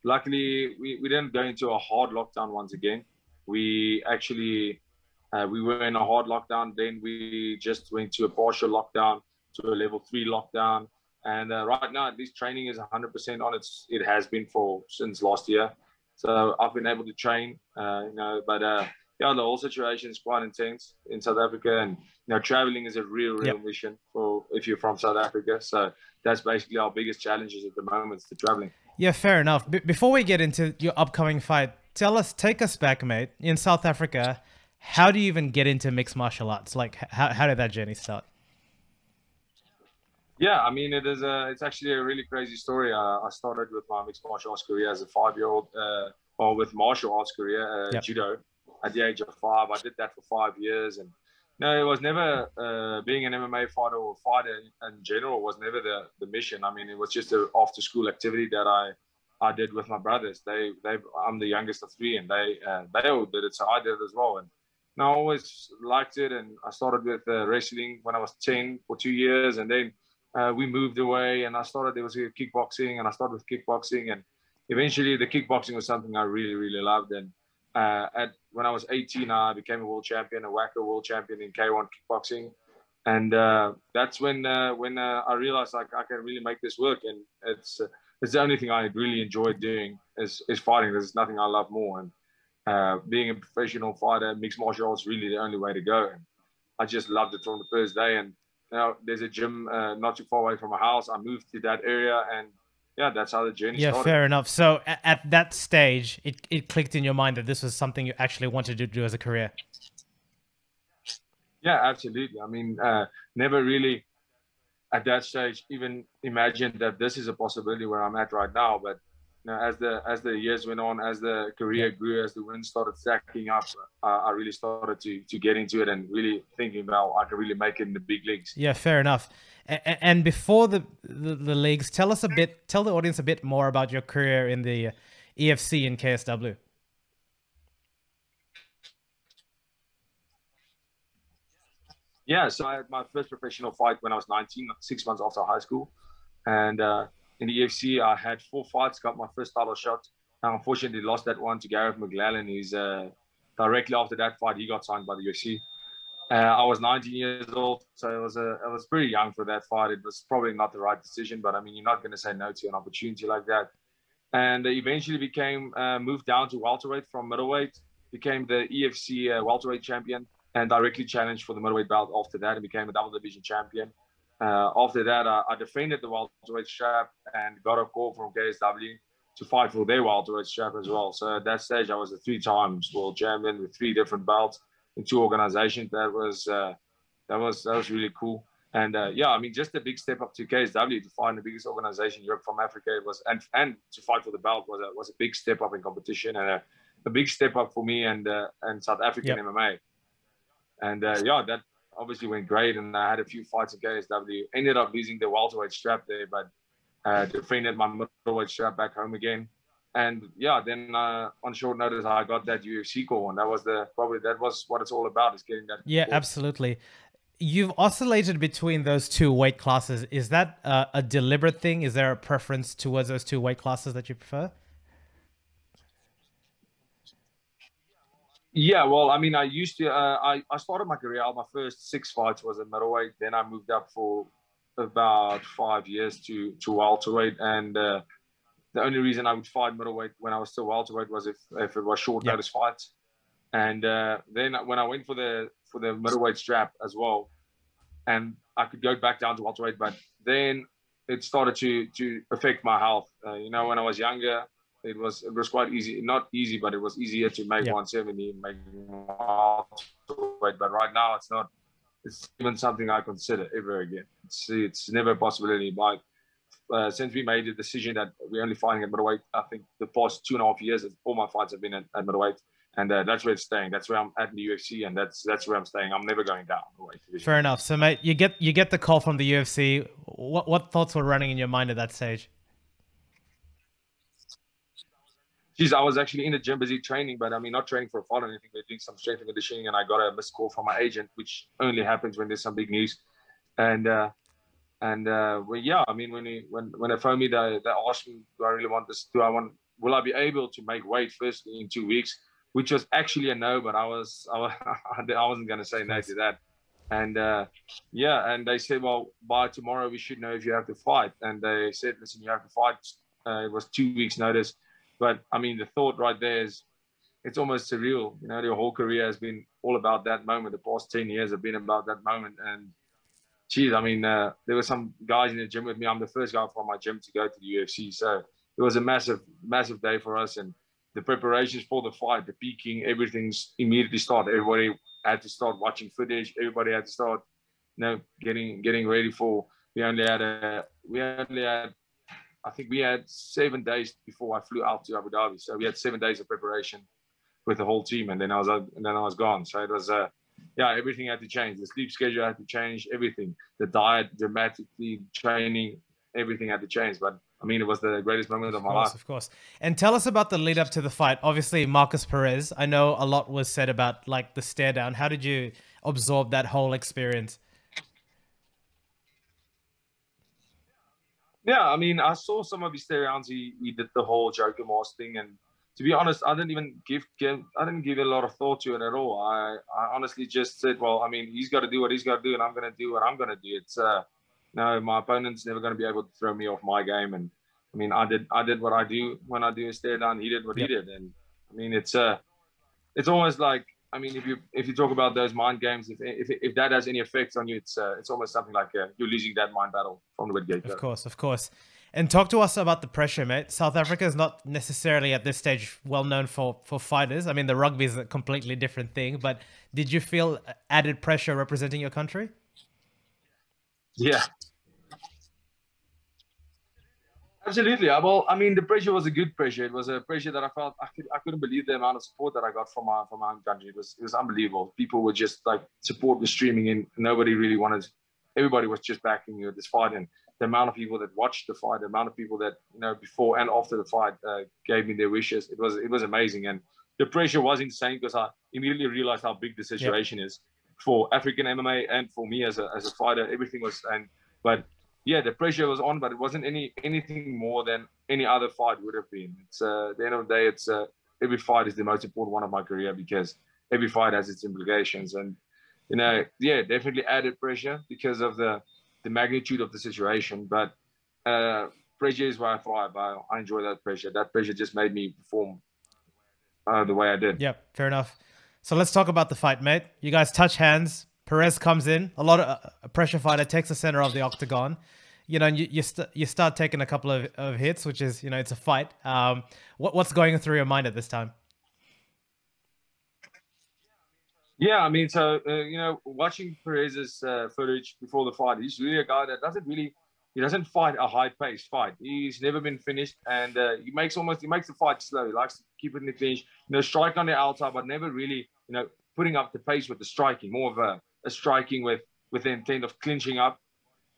luckily, we didn't go into a hard lockdown once again. We actually we were in a hard lockdown. Then we just went to a partial lockdown, to a level 3 lockdown. And right now, at least training is 100% on its. It has been since last year. So I've been able to train, but yeah, the whole situation is quite intense in South Africa, and traveling is a real mission for if you're from South Africa. So that's basically our biggest challenges at the moment, is the traveling. Yeah, fair enough. Before we get into your upcoming fight, take us back, mate. In South Africa, how do you even get into mixed martial arts? Like, how did that journey start? Yeah, I mean, it's actually a really crazy story. I started with my mixed martial arts career as a 5-year-old, or with martial arts career, judo, at the age of 5. I did that for 5 years, and no, it was never being an MMA fighter or fighter in general was never the mission. I mean, it was just an after school activity that I did with my brothers. I'm the youngest of 3, and they all did it, so I did it as well. And I always liked it, and I started with wrestling when I was 10 for 2 years, and then we moved away, and there was kickboxing, and I started with kickboxing, and eventually the kickboxing was something I really loved. And when I was 18, I became a world champion, a WACA world champion in K1 kickboxing, and that's when I realized I can really make this work, and it's the only thing I really enjoy doing is fighting. There's nothing I love more, and being a professional fighter, mixed martial arts, is really the only way to go. And I just loved it from the first day. And there's a gym not too far away from my house. I moved to that area, and yeah, that's how the journey started. Yeah, fair enough. So at that stage, it clicked in your mind that this was something you actually wanted to do as a career. Yeah, absolutely. I mean, never really at that stage even imagined that this is a possibility where I'm at right now. But as the years went on, as the career grew, as the wins started stacking up, I really started to get into it and really thinking about I can really make it in the big leagues. Yeah, fair enough. And before the leagues, tell the audience a bit more about your career in the EFC and KSW. Yeah, so I had my first professional fight when I was 19, 6 months after high school, and in the UFC, I had 4 fights, got my first title shot. I unfortunately lost that one to Gareth McLellan. He's directly after that fight, he got signed by the UFC. I was 19 years old, so I was pretty young for that fight. It was probably not the right decision, but I mean, you're not going to say no to an opportunity like that. And eventually moved down to welterweight from middleweight, became the EFC welterweight champion, and directly challenged for the middleweight belt after that, and became a double division champion. After that, I defended the welterweight strap and got a call from KSW to fight for their welterweight strap as well. So at that stage, I was a 3 times world champion with 3 different belts in 2 organizations. That was really cool. And yeah, I mean, just a big step up to KSW to find the biggest organization in Europe from Africa. It was and to fight for the belt was a big step up in competition, and a big step up for me and South African MMA. And yeah, that obviously went great, and I had a few fights in KSW. Ended up losing the welterweight strap there, but defended my middleweight strap back home again. And yeah, then on short notice, I got that UFC call, and that was what it's all about, is getting that. Yeah, call. Absolutely. You've oscillated between those 2 weight classes. Is that a deliberate thing? Is there a preference towards those 2 weight classes that you prefer? Yeah, well, I mean, I used to. I started my career out. My first 6 fights was at middleweight. Then I moved up for about 5 years to welterweight, and the only reason I would fight middleweight when I was still welterweight was if it was short notice fights. And then when I went for the middleweight strap as well, and I could go back down to welterweight, but then it started to affect my health. When I was younger, it was quite easy, not easy, but it was easier to make 170, make welterweight. But right now, it's not. It's even something I consider ever again. It's never a possibility. But since we made the decision that we're only fighting at middleweight, I think the past 2.5 years, all my fights have been at middleweight, and that's where it's staying. That's where I'm at in the UFC, and that's where I'm staying. I'm never going down. Fair enough. So, mate, you get the call from the UFC. What thoughts were running in your mind at that stage? Geez, I was actually in the gym busy training, but I mean, not training for a fight or anything, but doing some strength and conditioning, and I got a missed call from my agent, which only happens when there's some big news. And well, yeah, I mean, when they phoned me, they asked me, do I really want this? Do I want will I be able to make weight firstly in 2 weeks, which was actually a no, but I wasn't going to say no to that. And yeah, and they said, well, by tomorrow we should know if you have to fight. And they said, listen, you have to fight. It was 2 weeks notice. But I mean, the thought right there is, it's almost surreal. You know, their whole career has been all about that moment. The past 10 years have been about that moment. And geez, I mean, there were some guys in the gym with me. I'm the first guy from my gym to go to the UFC. So it was a massive, massive day for us. And the preparations for the fight, the peaking, everything's immediately started. Everybody had to start watching footage. Everybody had to start, you know, getting ready for. We only had, I think we had 7 days before I flew out to Abu Dhabi. So we had 7 days of preparation with the whole team, and then I was gone. So it was, yeah, everything had to change. The sleep schedule had to change. Everything, the diet, dramatically, training, everything had to change. But I mean, it was the greatest moment of my life. Of course. And tell us about the lead up to the fight. Obviously, Marcus Perez. I know a lot was said about like the stare down. How did you absorb that whole experience? Yeah, I mean, I saw some of his stare downs. He did the whole Joker mask thing, and to be honest, I didn't give it a lot of thought to it at all. I honestly just said, well, I mean, he's got to do what he's got to do, and I'm going to do what I'm going to do. It's no, my opponent's never going to be able to throw me off my game. And I mean, I did what I do when I do a stare down. He did what he did, and I mean, it's almost like, I mean, if you talk about those mind games, if that has any effects on you, it's almost something like you're losing that mind battle from the get-go. Of course. And talk to us about the pressure, mate. South Africa is not necessarily at this stage well known for fighters. I mean, the rugby is a completely different thing, but did you feel added pressure representing your country? Yeah. Absolutely. Well, I mean, the pressure was a good pressure. It was a pressure that I felt I couldn't believe the amount of support that I got from my own country. It was unbelievable. People were just like, support was streaming in. Nobody really wanted. Everybody was just backing you at this fight, and the amount of people that watched the fight, the amount of people that, you know, before and after the fight gave me their wishes. It was amazing, and the pressure was insane because I immediately realized how big the situation is for African MMA and for me as a fighter. Everything was, but yeah, the pressure was on, but it wasn't anything more than any other fight would have been. It's at the end of the day, it's every fight is the most important one of my career because every fight has its implications, and you know, yeah, definitely added pressure because of the magnitude of the situation. But pressure is why I thrive. I enjoy that pressure. That pressure just made me perform the way I did. Yep, fair enough. So let's talk about the fight, mate. You guys touch hands. Perez comes in. A lot of a pressure fighter takes the center of the octagon. You know, you start taking a couple of hits, which is, you know, it's a fight. What's going through your mind at this time? Yeah, I mean, so, you know, watching Perez's footage before the fight, he's really a guy that he doesn't fight a high-paced fight. He's never been finished, and he makes the fight slow. He likes to keep it in the clinch, you know, strike on the outside, but never really, you know, putting up the pace with the striking, more of a striking with the intent of clinching up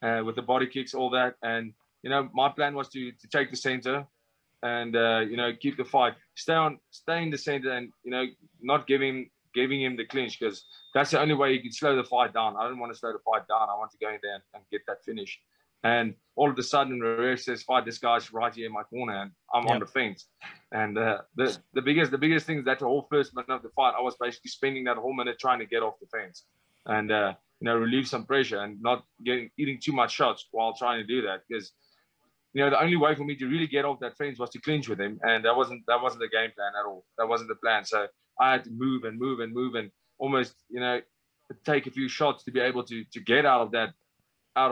with the body kicks, all that. And, you know, my plan was to take the center and, you know, keep the fight, stay in the center and, you know, not giving him the clinch, because that's the only way you can slow the fight down. I don't want to slow the fight down. I want to go in there and get that finish. And all of a sudden, the ref says, "Fight, this guy's right here in my corner," and I'm on the fence. And the biggest thing is that the whole first minute of the fight, I was basically spending that whole minute trying to get off the fence and you know, relieve some pressure and not eating too much shots while trying to do that, because you know, the only way for me to really get off that fence was to clinch with him, and that wasn't the game plan at all. That wasn't the plan. So I had to move and almost, you know, take a few shots to be able to get out of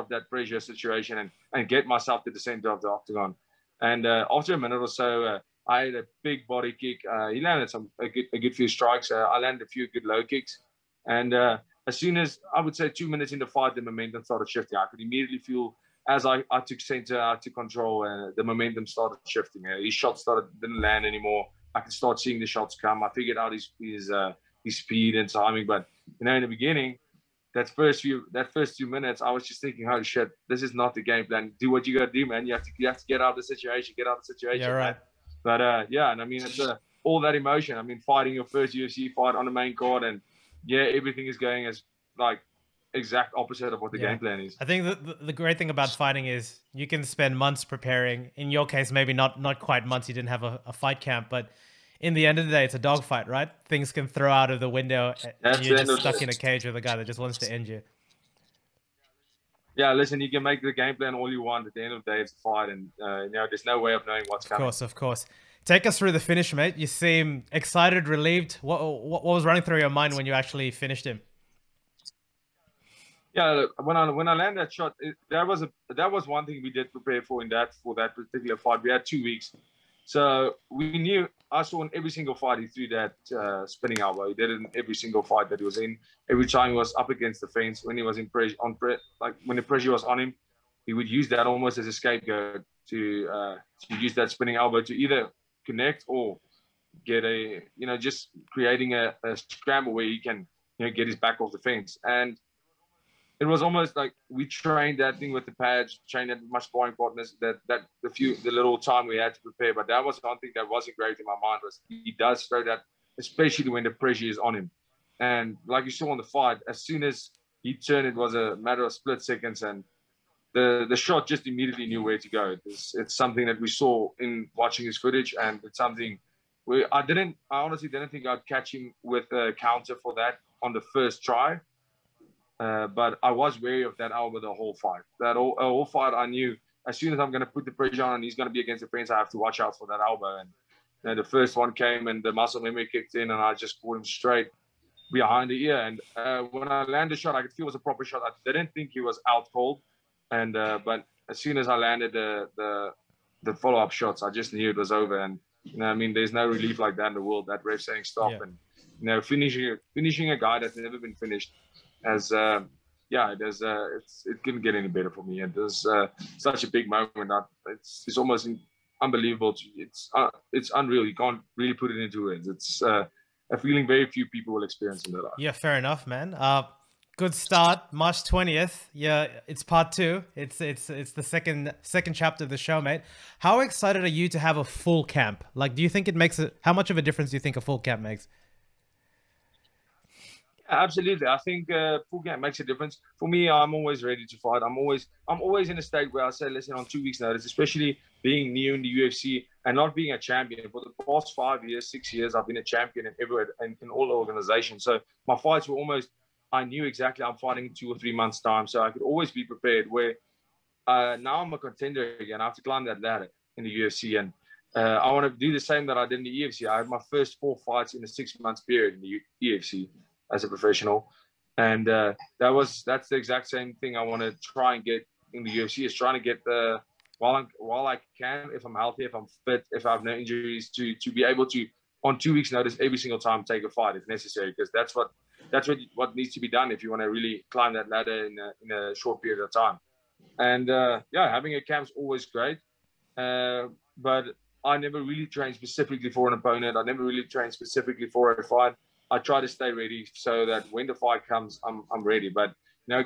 that pressure situation and get myself to the center of the octagon. And after a minute or so, I had a big body kick. He landed a good few strikes. I landed a few good low kicks. And as soon as, I would say, 2 minutes in the fight, the momentum started shifting. I could immediately feel, as I took center, I took control, the momentum started shifting. His shots didn't land anymore. I could start seeing the shots come. I figured out his speed and timing. But, you know, in the beginning, that first few minutes, I was just thinking, "Holy shit, this is not the game plan. Do what you got to do, man. You have to get out of the situation. Yeah, right. Man. But yeah, and I mean, it's all that emotion. I mean, fighting your first UFC fight on the main card, and yeah, everything is going as like exact opposite of what the game plan is. I think the great thing about fighting is you can spend months preparing. In your case, maybe not quite months. You didn't have a fight camp, but in the end of the day, it's a dogfight, right? Things can throw out of the window, and you're just stuck in a cage with a guy that just wants to end you. Yeah, listen, you can make the game plan all you want. At the end of the day, it's a fight, and there's no way of knowing what's coming. Of course. Take us through the finish, mate. You seem excited, relieved. What was running through your mind when you actually finished him? Yeah, when I landed that shot, that was one thing we did prepare for that particular fight. We had 2 weeks, so we knew. I saw in every single fight he threw that spinning elbow. He did it in every single fight that he was in. Every time he was up against the fence, when he was in pressure, when the pressure was on him, he would use that almost as a scapegoat to use that spinning elbow to either connect or get just creating a scramble where he can get his back off the fence. And it was almost like we trained that thing with the pads, trained that with my sparring partners, the little time we had to prepare. But that was one thing that wasn't great in my mind, was he does throw that, especially when the pressure is on him. And like you saw in the fight, as soon as he turned, it was a matter of split seconds, and the shot just immediately knew where to go. It's something that we saw in watching his footage, and it's something I honestly didn't think I'd catch him with a counter for that on the first try. But I was wary of that elbow the whole fight. That whole fight, I knew as soon as I'm going to put the pressure on and he's going to be against the fence, I have to watch out for that elbow. And the first one came and the muscle memory kicked in, and I just caught him straight behind the ear. And when I landed the shot, I could feel it was a proper shot. I didn't think he was out cold. And but as soon as I landed the follow-up shots, I just knew it was over. And there's no relief like that in the world. That ref saying stop, and finishing a guy that's never been finished. It couldn't get any better for me. It was such a big moment. It's almost unbelievable. It's unreal. You can't really put it into words. It's a feeling very few people will experience in their life. Yeah, fair enough, man. Good start, March 20th. Yeah, it's part 2. It's the second chapter of the show, mate. How excited are you to have a full camp? Like, do you think it makes how much of a difference do you think a full camp makes? Absolutely. I think full camp makes a difference. For me, I'm always ready to fight. I'm always in a state where I say, listen, on 2 weeks notice, especially being new in the UFC and not being a champion. For the past 5 years, 6 years, I've been a champion in all organizations. So my fights were almost, I knew exactly I'm fighting in 2 or 3 months' time. So I could always be prepared, where now I'm a contender again. I have to climb that ladder in the UFC. And I want to do the same that I did in the UFC. I had my first 4 fights in a 6 months period in the UFC as a professional, and that's the exact same thing I want to try and get in the UFC, is trying to get while I can, if I'm healthy, if I'm fit, if I have no injuries, to be able to, on 2 weeks notice, every single time take a fight if necessary, because that's what needs to be done if you want to really climb that ladder in a short period of time. And having a camp's always great, but I never really trained specifically for an opponent. I never really trained specifically for a fight. I try to stay ready so that when the fight comes, I'm ready. But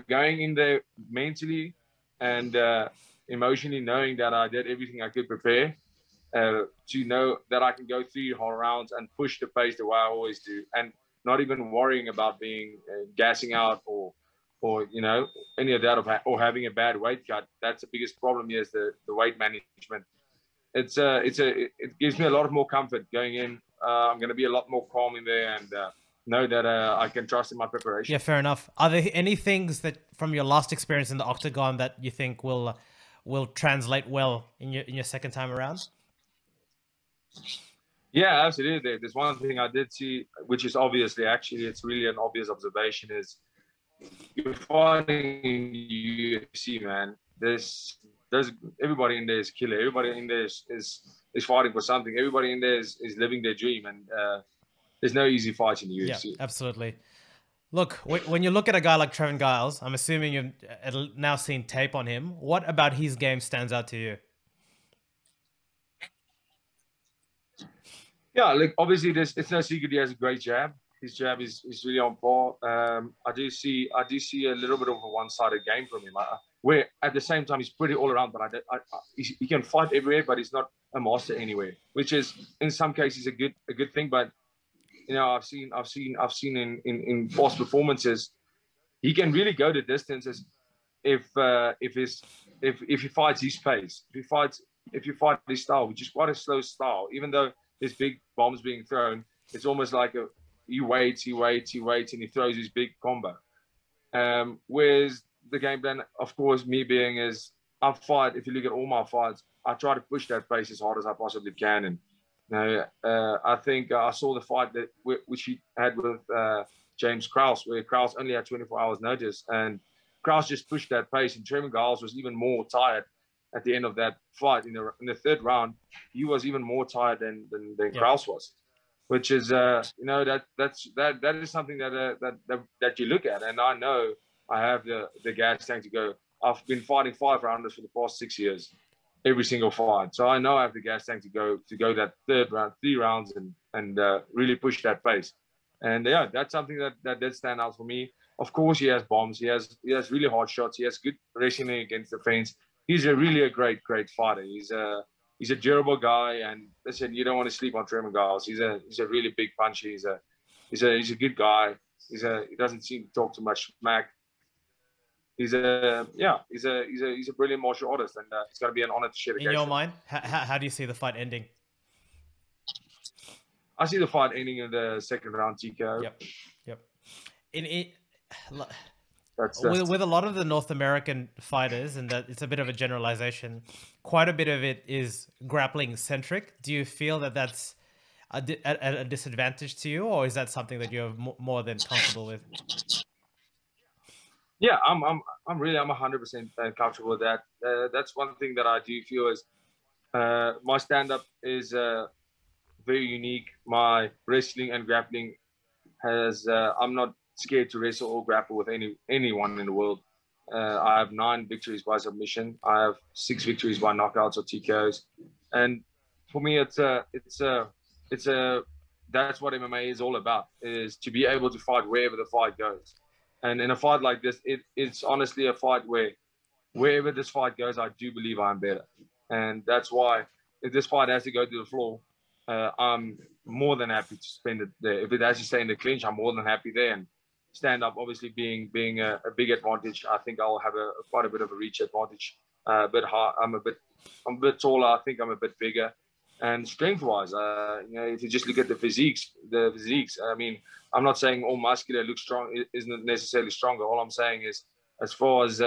going in there mentally and emotionally, knowing that I did everything I could prepare, to know that I can go 3 whole rounds and push the pace the way I always do, and not even worrying about being gassing out or any of that, or having a bad weight cut. That's the biggest problem here, is the weight management. It gives me a lot more comfort going in. I'm going to be a lot more calm in there, and know that I can trust in my preparation. Yeah, fair enough. Are there any things that from your last experience in the Octagon that you think will translate well in your second time around? Yeah, absolutely. There's one thing I did see, which is it's really an obvious observation, is you're fighting in the UFC, man. There's everybody in there is a killer. Everybody in there is fighting for something. Everybody in there is living their dream, and there's no easy fights in the UFC. Yeah, absolutely. Look, when you look at a guy like Trevon Giles, I'm assuming you've now seen tape on him. What about his game stands out to you? Yeah, like obviously it's no secret he has a great jab. His jab is really on par. I do see a little bit of a one-sided game from him, where at the same time he's pretty all around. But he can fight everywhere, but he's not a master anywhere, which is in some cases a good thing. But I've seen in past performances, he can really go the distances if he fights his pace, if you fight his style, which is quite a slow style. Even though there's big bombs being thrown, it's almost like he waits, and he throws his big combo. Whereas the game plan, of course, me being is I fight. If you look at all my fights, I try to push that pace as hard as I possibly can. And I think I saw the fight which he had with James Krause, where Krause only had 24 hours notice, and Krause just pushed that pace. And Trevon Giles was even more tired at the end of that fight. In the third round, he was even more tired than Krause was, which is that is something that you look at. And I know I have the gas tank to go. I've been fighting 5 rounders for the past 6 years, every single fight. So I know I have the gas tank to go that third round, 3 rounds, and really push that pace. And yeah, that's something that did stand out for me. Of course, he has bombs. He has really hard shots. He has good wrestling against the fence. He's a great fighter. He's a durable guy. And listen, you don't want to sleep on Trevon Giles. He's a really big puncher. He's a good guy. He doesn't seem to talk too much smack. He's a brilliant martial artist, and it's going to be an honor to share the In your mind, how do you see the fight ending? I see the fight ending in the second round TKO. Yep. With a lot of the North American fighters, and that it's a bit of a generalization, quite a bit of it is grappling centric. Do you feel that that's a disadvantage to you, or is that something that you're more than comfortable with? Yeah, I'm 100% comfortable with that. That's one thing that I do feel is my stand-up is very unique. My wrestling and grappling I'm not scared to wrestle or grapple with anyone in the world. I have 9 victories by submission. I have 6 victories by knockouts or TKOs. And for me, that's what MMA is all about, is to be able to fight wherever the fight goes. And in a fight like this, it's honestly a fight where wherever this fight goes, I do believe I'm better. And that's why if this fight has to go to the floor, I'm more than happy to spend it there. If it has to stay in the clinch, I'm more than happy there. And stand up, obviously being a big advantage, I think I'll have quite a bit of a reach advantage. But I'm a bit taller. I think I'm a bit bigger. And strength-wise, if you just look at the physiques, I mean, I'm not saying all muscular looks strong isn't necessarily stronger. All I'm saying is, as far as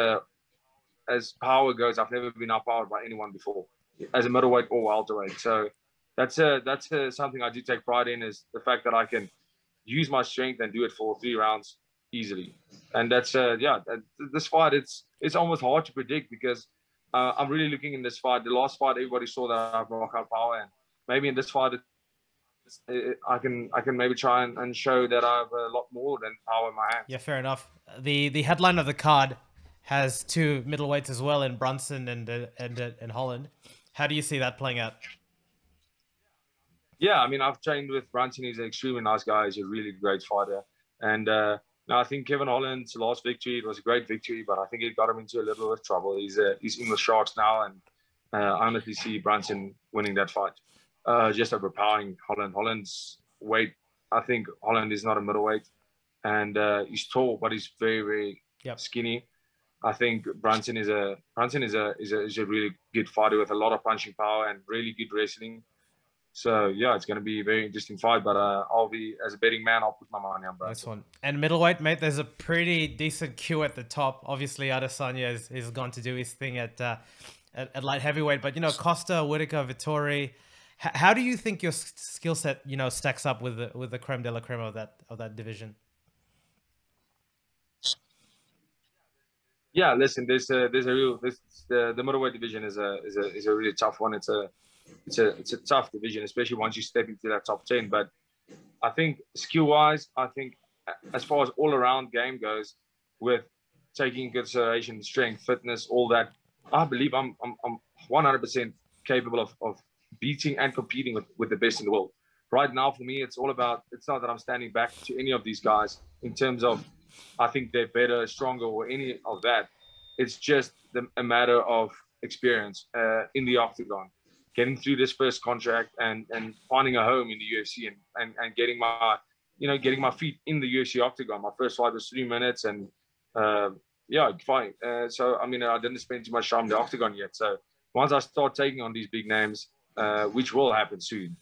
power goes, I've never been outpowered by anyone before, as a middleweight or welterweight. So that's something I do take pride in, is the fact that I can use my strength and do it for 3 rounds easily. And that's this fight, it's almost hard to predict, because I'm really looking in this fight. The last fight, everybody saw that I have knockout power, and maybe in this fight, I can maybe try and show that I have a lot more than power in my hands. Yeah, fair enough. The headline of the card has 2 middleweights as well, in Brunson and Holland. How do you see that playing out? Yeah, I mean, I've trained with Brunson. He's an extremely nice guy. He's a really great fighter, and I think Kevin Holland's last victory, it was a great victory, but I think it got him into a little bit of trouble. He's in the Sharks now, and I honestly see Brunson winning that fight, just overpowering Holland. Holland's weight, I think Holland is not a middleweight, and he's tall, but he's very skinny. I think Brunson is a really good fighter with a lot of punching power and really good wrestling. So yeah, it's going to be a very interesting fight, but I'll be, as a betting man, I'll put my money on Brunson. Nice one. And middleweight, mate, there's a pretty decent queue at the top. Obviously, Adesanya is going to do his thing at light heavyweight, but Costa, Whitaker, Vittori. How do you think your skill set stacks up with the creme de la creme of that division? Yeah, listen, the middleweight division is a really tough one. It's a tough division, especially once you step into that top 10. But I think skill-wise, I think as far as all-around game goes, with taking into consideration strength, fitness, all that, I believe I'm 100% capable of beating and competing with the best in the world. Right now, for me, it's not that I'm standing back to any of these guys in terms of I think they're better, stronger, or any of that. It's just a matter of experience in the Octagon, getting through this first contract and finding a home in the UFC and getting my feet in the UFC Octagon. My first fight was 3 minutes, and Yeah, fine. So I mean, I didn't spend too much time in the Octagon yet. So once I start taking on these big names, which will happen soon,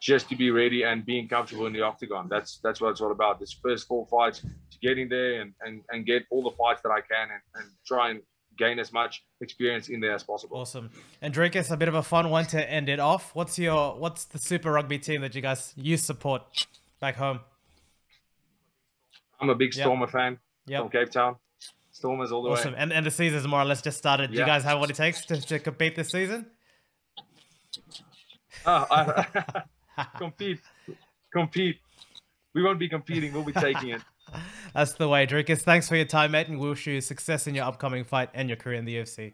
just to be ready and being comfortable in the Octagon. That's what it's all about. This first 4 fights, to get in there and get all the fights that I can and try and gain as much experience in there as possible. Awesome. And Dricus, a bit of a fun one to end it off. What's the Super Rugby team that you support back home? I'm a big Stormer fan from Cape Town. Stormers all the awesome. way. And the season's more or less just started. Do you guys have what it takes to compete this season? Compete. We won't be competing. We'll be taking it. That's the way, Dricus. Thanks for your time, mate, and we wish you success in your upcoming fight and your career in the UFC.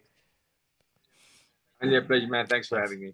And your pleasure, man. Thanks for having me.